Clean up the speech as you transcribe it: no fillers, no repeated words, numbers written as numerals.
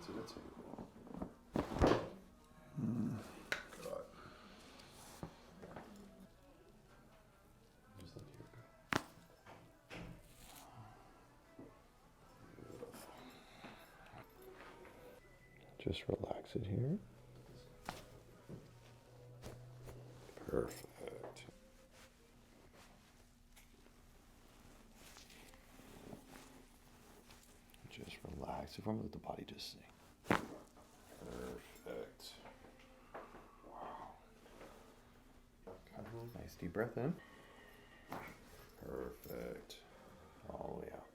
to the table. God. Just like here. Beautiful. Just relax it here. Perfect. Just relax. If I'm let the body just sink. Perfect. Wow. Okay. Nice deep breath in. Perfect. All the way out.